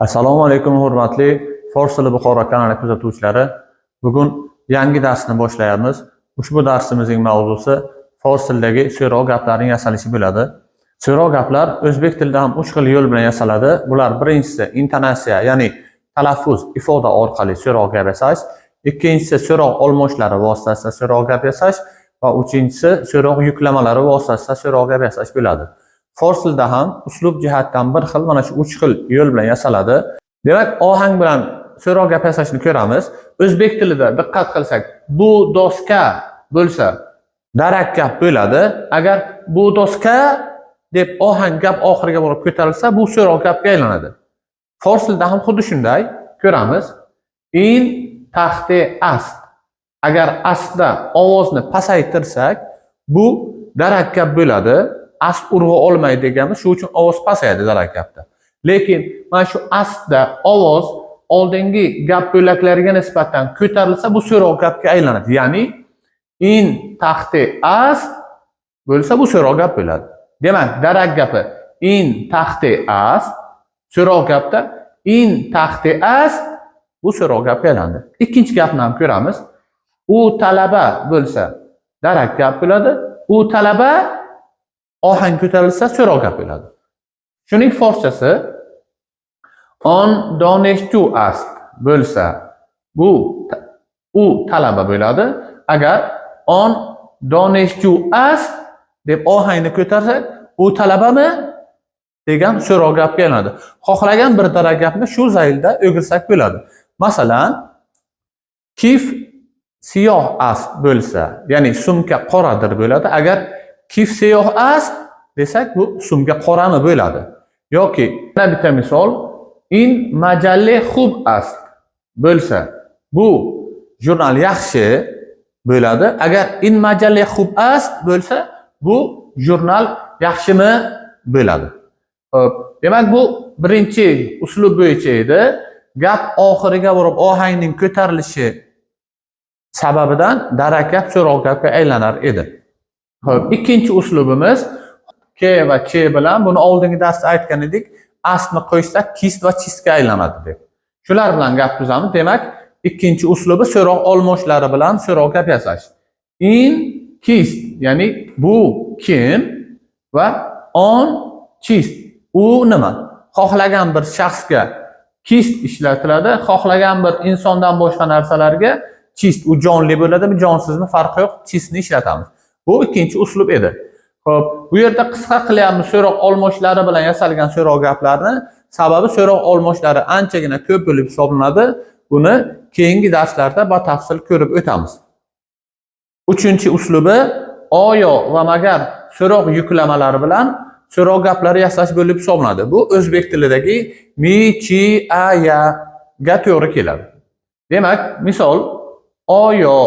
Assalomu alaykum hurmatli Fors tili Buxoro kanali kuzatuvchilari. Bugun yangi darsni boshlaymiz. Ushbu darsimizning mavzusi fors tilidagi so'rov gaplarning yasalishi bo'ladi. So'rov gaplar o'zbek tilida ham 3 xil yo'l bilan yasaladi. Bular birinchisi intonatsiya, ya'ni talaffuz, ifoda orqali so'rov gap yasash, ikkinchisi so'rov olmoshlari vositasida so'rov gap yasash va uchinchisi so'rov yuklamalari vositasida so'rov gap yasash bo'ladi. Fors tilida ham uslub jihatdan bir xil, mana shu 3 xil yo'l bilan yasaladi. Demak, ohang bilan so'rov gap yasashni ko'ramiz. O'zbek tilida diqqat qilsak, bu doska bo'lsa, darak gap bo'ladi. Agar bu doska deb ohang gap oxiriga borib ko'tarilsa, bu so'rov gapga aylanadi. Fors tilida ham xuddi shunday ko'ramiz. In, taxti, ast. Agar astda ovozni pasaytirsak, bu darak gap bo'ladi. Ast urg'u olmaydi deganmiz, shu uchun ovoz pasayadi darak gapda. Lekin mana shu astda ovoz oldingi gap bo'laklariga nisbatan ko'tarilsa, bu so'rov gapga aylanadi. Ya'ni in, taxti, ast bo'lsa, bu so'rov gap bo'ladi. Demak, darak gapi in, taxti, ast, so'rov gapda in, taxti, ast bu so'rov gapga aylandi. Ikkinchi gapni ham ko'ramiz. U talaba bo'lsa, darak gap bo'ladi. U talaba ohang ko'tarilsa so'rov gap bo'ladi. Shuning forschasi on donishtu ast bo'lsa, bu u talaba bo'ladi. Agar on donishtu ast deb ohangni ko'tarsak, u talabami degan so'rov gapga aylanadi. Xohlagan bir darak gapni shu zaylda o'girsak bo'ladi. Masalan, kif siyoh ast bo'lsa, ya'ni sumka qoradir bo'ladi. Agar kif siyoh ast desak, bu sumka qorami bo'ladi. Yoki yana bitta misol, in majalle xub ast bo'lsa, bu jurnal yaxshi bo'ladi. Agar in majalle xub ast bo'lsa, bu jurnal yaxshimi bo'ladi. Xo'p, demak bu birinchi uslub bo'yicha edi. Gap oxiriga borib ohangning ko'tarilishi sababidan darak gap so'rov gapga aylanar edi. Xo'p, ikkinchi uslubimiz K va Ch bilan, buni oldingi darsda aytgan edik, astni qo'ysak kist va chistga aylanadi deb. Shular bilan gap tuzamiz. Demak, ikkinchi uslubi so'rov olmoshlari bilan so'rov gap yasash. In, kist, ya'ni bu kim va on, chist. U nima? Xohlagan bir shaxsga kist ishlatiladi, xohlagan bir insondan boshqa narsalarga chist. U jonli bo'ladimi, jonsizmi farqi yo'q, chistni ishlatamiz. Bu ikkinchi uslub edi. Xo'p, bu yerda qisqa qilyapmiz so'rov olmoshlari bilan yasalgan so'rov gaplarni. Sababi so'rov olmoshlari anchagina ko'p bo'lib hisoblanadi. Buni keyingi darslarda batafsil ko'rib o'tamiz. Uchinchi uslubi oyo va magar so'rov yuklamalari bilan so'rov gaplari yasash bo'lib hisoblanadi. Bu o'zbek tilidagi mi, chi, a, ya ga to'g'ri keladi. Demak, misol oyo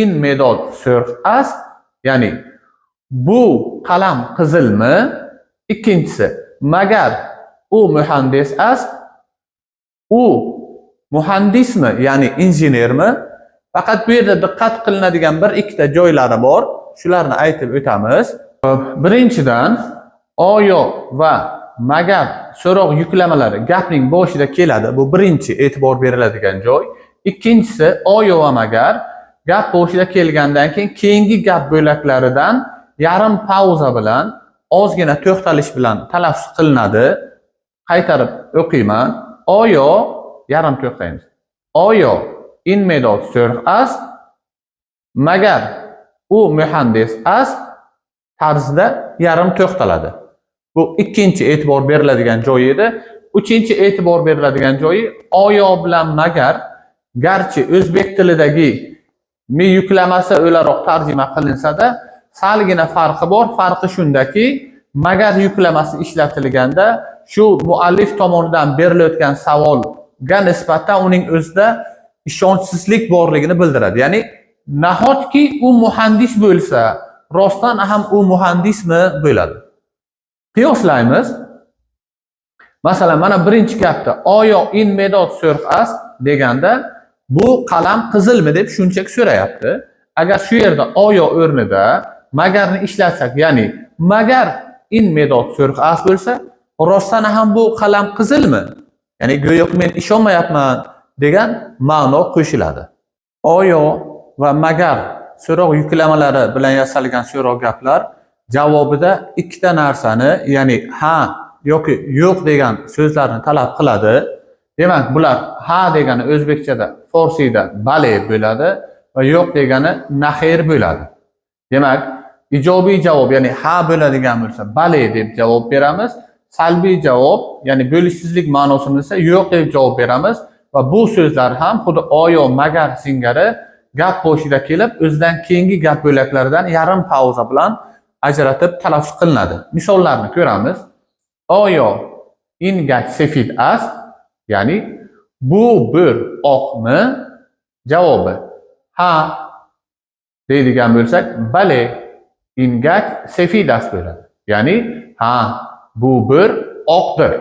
in medod so'rg ast, ya'ni bu qalam qizilmi? Ikkinchisi, magar u muhandis ast, u muhandismi, ya'ni injenermi? Faqat bu yerda diqqat qilinadigan bir ikkita joylari bor. Shularni aytib o'tamiz. Birinchidan, oyo va magar so'rov yuklamalari gapning boshida keladi. Bu birinchi e'tibor beriladigan joy. Ikkinchisi, oyo va magar gap boshida kelgandan keyin keyingi gap bo'laklaridan yarim pauza bilan, ozgina to'xtalish bilan talaffuz qilinadi. Qaytarib o'qiyman. Oyo, yarim to'xtaymiz. Oyo in medod so'rg ast, magar u muhandis ast tarzida yarim to'xtaladi. Bu ikkinchi e'tibor beriladigan joy edi. Uchinchi e'tibor beriladigan joyi oyo bilan magar, garchi o'zbek tilidagi mi yuklamasi o'laroq tarjima qilinsa-da, salgina farqi bor. Farqi shundaki, magar yuklamasi ishlatilganda shu muallif tomonidan berilayotgan savolga nisbatan uning o'zida ishonchsizlik borligini bildiradi. Ya'ni nahotki u muhandis bo'lsa, rostdan ham u muhandismi bo'ladi. Qiyoslaymiz. Masalan, mana birinchi gapda oyo in medod so'rg ast deganda bu qalam qizilmi deb shunchaki so'rayapti. Agar shu yerda oyo o'rnida magarni ishlatsak, ya'ni magar in medod so'rg ast bo'lsa, rostdan ham bu qalam qizilmi ya'ni go'yo men ishonmayapman degan ma'no qo'shiladi. Oyo va magar so'roq yuklamalari bilan yasalgan so'roq gaplar javobida ikkita narsani, ya'ni ha yoki yo'q degan so'zlarni talab qiladi. Demak, bular ha degani o'zbekchada, forsiyda bale bo'ladi va yo'q degani naxir bo'ladi. Demak, ijobiy javob, ya'ni ha bo'ladigan bo'lsa bale deb javob beramiz. Salbiy javob, ya'ni bo'lishsizlik ma'nosini esa yo'q deb javob beramiz va bu so'zlar ham xuddi oyo, magar singari gap boshida kelib, o'zidan keyingi gap bo'laklaridan yarim pauza bilan ajratib talaffuz qilinadi. Misollarni ko'ramiz. Oyo ingak sefid ast, ya'ni bu bir oqmi? Javobi ha deydigan bo'lsak, bale ingak sefid ast bo'ladi. Ya'ni ha, bu bir oqdir.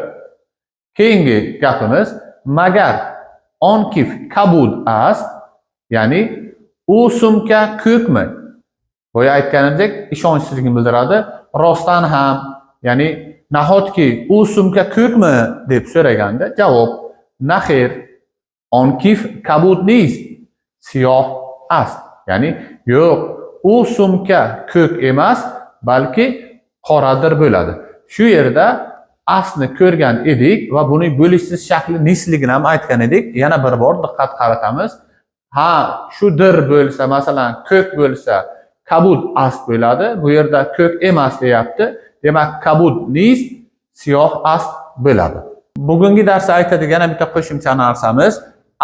Keyingi gapimiz magar onkif kabud ast, ya'ni u sumka ko'kmi? Boya aytganimdek, ishonchsizlikni bildiradi. Rostdan ham, ya'ni nahotki u sumka ko'kmi deb so'raganda javob naxir onkif kabud nist, siyoh ast. Ya'ni yo'q, u sumka ko'k emas, balki qoradir bo'ladi. Shu yerda asni ko'rgan edik va buni bo'lishsiz shakli nisligini ham aytgan edik. Yana bir bor diqqat qaratamiz. Ha, shudir bo'lsa, masalan, ko'k bo'lsa, kabud ast bo'ladi. Bu yerda ko'k emas deyapti. Demak, kabud nist, siyoh ast bo'ladi. Bugungi darsda aytadigan yana bitta qo'shimcha narsamiz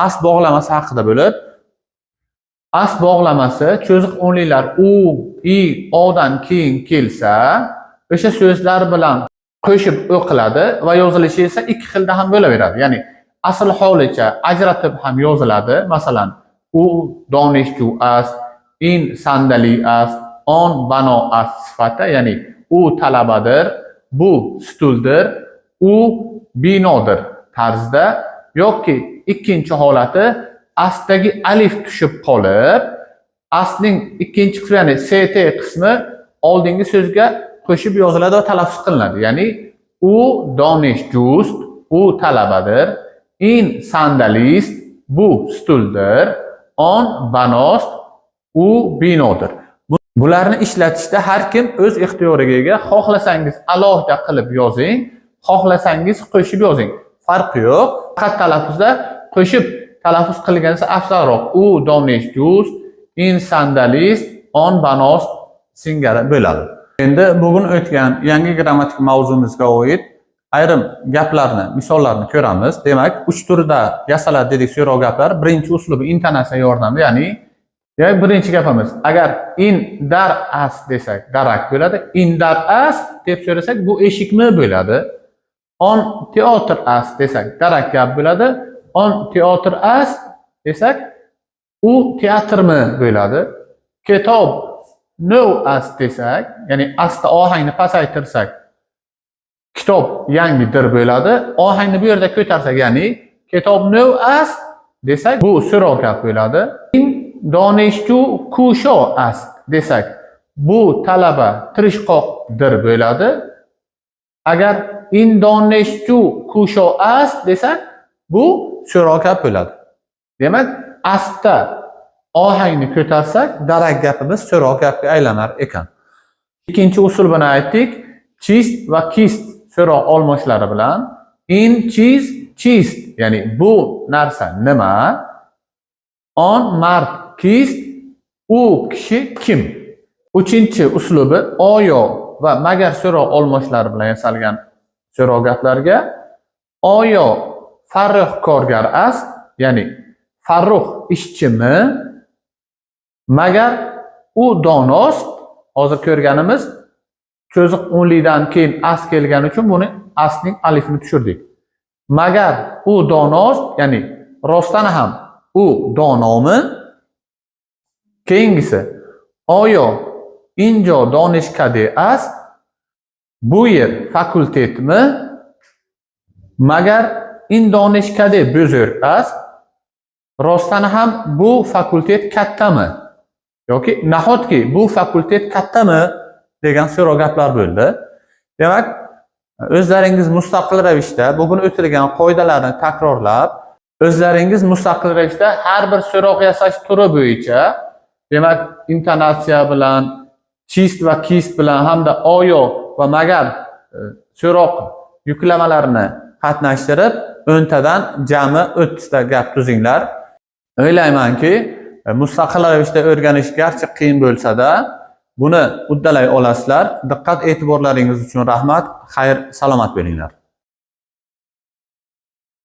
ast bog'lamasi haqida bo'lib, ast bog'lamasi cho'ziq o'nliklar u, i, odan keyin kelsa, o'sha so'zlar bilan qo'shib o'qiladi va yozilishi esa ikki xilda ham bo'laveradi. Ya'ni asl holicha ajratib ham yoziladi. Masalan, u donishju ast, in sandali ast, on bano ast sifati, ya'ni u talabadir, bu stuldir, u binodir tarzda, yoki ikkinchi holati astdagi alif tushib qolib, astning ikkinchi qismi, ya'ni st qismi oldingi so'zga qo'shib yoziladi va talaffuz qilinadi. Ya'ni u donishjust, u talabadir, in sandalist, bu stuldir, on banost, u binodir. Bularni ishlatishda har kim o'z ixtiyoriga ega. Xohlasangiz alohida qilib yozing, xohlasangiz qo'shib yozing. Farqi yo'q. Faqat talaffuzda qo'shib talaffuz qilgansa afzalroq. U donishjust, in sandalist, on banost singari bo'ladi. Endi bugun o'tgan yangi grammatik mavzumizga oid ayrim gaplarni, misollarni ko'ramiz. Demak, 3 turda yasaladi dedik so'roq gaplar. Birinchi uslubi intonatsiya yordamida, ya'ni birinchi gapimiz, agar in dar ast desak, darak bo'ladi. In dar ast deb so'rasak, bu eshikmi bo'ladi. On teatr ast desak, darak gap bo'ladi. On teatr ast desak, u teatrmi bo'ladi. Kitob no ast desak, ya'ni asta ohangni pasaytirsak, kitob yangidir bo'ladi. Ohangni bu yerda ko'tarsak, ya'ni kitob no ast desak, bu so'roq gap bo'ladi. In donishju kusho ast desak, bu talaba tirishqoqdir bo'ladi. Agar in donishju kusho ast desak, bu so'roq gap bo'ladi. Demak, astda ohangni ko'tarsak, darak gapimiz so'roq gapga aylanar ekan. Ikkinchi usulini aytdik. Chist va kist so'roq olmoshlari bilan in cheese chist, ya'ni bu narsa nima? On mard kist, u kishi kim? Uchinchi uslubi oyo va magar so'roq olmoshlari bilan yasalgan so'roq gaplarga oyo Farruh korgar ast, ya'ni Farruh ishchimi? Magar u donost, hozir ko'rganimiz cho'ziq o'nlikdan keyin ast kelgani uchun buni astning alifini tushirdik. Magar u donost, ya'ni rostdan ham u donomi? Keyingisi oyo injo donishkade ast, bu yer fakultetmi? Magar in donishkade buzur ast, rostdan ham bu fakultet kattami? Yoki nahotki bu fakultet kattami degan so'roq gaplar bo'ldi. Demak, O'zlaringiz mustaqil ravishda bugun o'tilgan qoidalarni takrorlab, o'zlaringiz mustaqil ravishda har bir so'roq yasash turi bo'yicha, demak, intonatsiya bilan, chist va kist bilan hamda oyo va magar so'roq yuklamalarini qatnashtirib, 10 tadan jami 30 ta gap tuzinglar. O'ylaymanki, mustaqil ravishda o'rganish garchi qiyin bo'lsa-da, buni uddalay olasizlar. Diqqat e'tiborlaringiz uchun rahmat. Xayr, salomat bo'linglar.